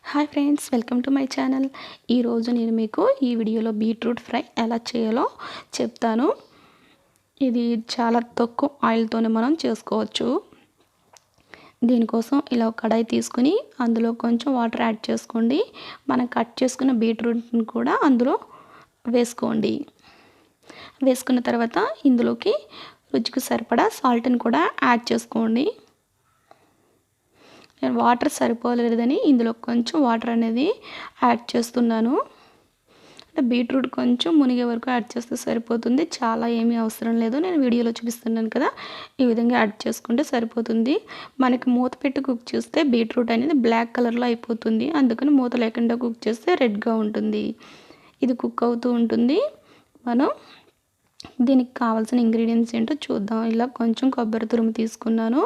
Hi friends, welcome to my channel. ఈరోజు నేను మీకు ఈ వీడియోలో బీట్రూట్ ఫ్రై ఎలా చేయాలో చెప్తాను. ఇది చాలా తక్కువ ఆయిల్తోనే మనం చేసుకోవచ్చు. దీనికోసం ఇలా ఒక కడాయి తీసుకుని అందులో కొంచెం వాటర్ యాడ్ చేసుకోండి. మనం కట్ చేసుకున్న బీట్రూట్ని కూడా అందులో వేసుకోండి. వేసుకున్న తర్వాత ఇందులోకి రుచికి సరిపడా సాల్ట్ని కూడా యాడ్ చేసుకోండి. నేను వాటర్ సరిపోలేదని ఇందులో కొంచెం వాటర్ అనేది యాడ్ చేస్తున్నాను. అంటే బీట్రూట్ కొంచెం మునిగే వరకు యాడ్ చేస్తే సరిపోతుంది, చాలా ఏమీ అవసరం లేదు. నేను వీడియోలో చూపిస్తున్నాను కదా, ఈ విధంగా యాడ్ చేసుకుంటే సరిపోతుంది. మనకి మూత పెట్టి కుక్ చేస్తే బీట్రూట్ అనేది బ్లాక్ కలర్లో అయిపోతుంది, అందుకని మూత లేకుండా కుక్ చేస్తే రెడ్గా ఉంటుంది. ఇది కుక్ అవుతూ ఉంటుంది. మనం దీనికి కావాల్సిన ఇంగ్రీడియంట్స్ ఏంటో చూద్దాం. ఇలా కొంచెం కొబ్బరి తురుము తీసుకున్నాను,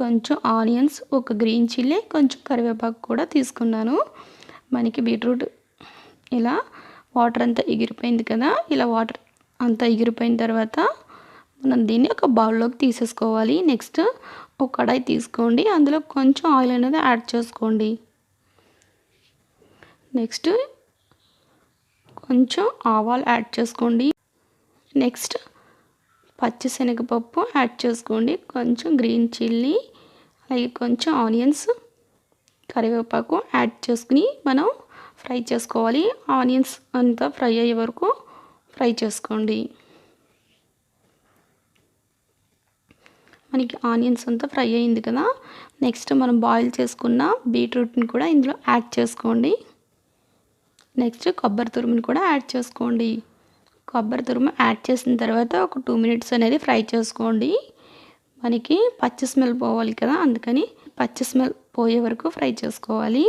కొంచెం ఆనియన్స్, ఒక గ్రీన్ చిల్లీ, కొంచెం కరివేపాకు కూడా తీసుకున్నాను. మనకి బీట్రూట్ ఇలా వాటర్ అంతా ఎగిరిపోయింది కదా, ఇలా వాటర్ అంతా ఎగిరిపోయిన తర్వాత మనం దీన్ని ఒక బౌల్లోకి తీసేసుకోవాలి. నెక్స్ట్ ఒక కడాయి తీసుకోండి, అందులో కొంచెం ఆయిల్ అనేది యాడ్ చేసుకోండి. నెక్స్ట్ కొంచెం ఆవాలు యాడ్ చేసుకోండి. నెక్స్ట్ పచ్చిశనగపప్పు యాడ్ చేసుకోండి, కొంచెం గ్రీన్ చిల్లీ, అలాగే కొంచెం ఆనియన్స్, కరివేపాకు యాడ్ చేసుకుని మనం ఫ్రై చేసుకోవాలి. ఆనియన్స్ అంతా ఫ్రై అయ్యే వరకు ఫ్రై చేసుకోండి. మనకి ఆనియన్స్ అంతా ఫ్రై అయింది కదా, నెక్స్ట్ మనం బాయిల్ చేసుకున్న బీట్రూట్ని కూడా ఇందులో యాడ్ చేసుకోండి. నెక్స్ట్ కొబ్బరి తురుముని కూడా యాడ్ చేసుకోండి. కొబ్బరి తురుము యాడ్ చేసిన తర్వాత ఒక 2 మినిట్స్ అనేది ఫ్రై చేసుకోండి. మనకి పచ్చి స్మెల్ పోవాలి కదా, అందుకని పచ్చి స్మెల్ పోయే వరకు ఫ్రై చేసుకోవాలి.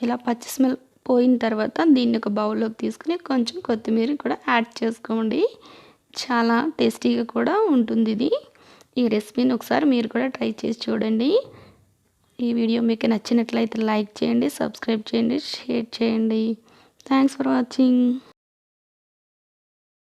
ఇలా పచ్చి స్మెల్ పోయిన తర్వాత దీన్ని ఒక బౌల్లోకి తీసుకుని కొంచెం కొత్తిమీర కూడా యాడ్ చేసుకోండి. చాలా టేస్టీగా కూడా ఉంటుంది ఇది. ఈ రెసిపీని ఒకసారి మీరు కూడా ట్రై చేసి చూడండి. ఈ వీడియో మీకు నచ్చినట్లయితే లైక్ చేయండి, సబ్స్క్రైబ్ చేయండి, షేర్ చేయండి. Thanks for watching.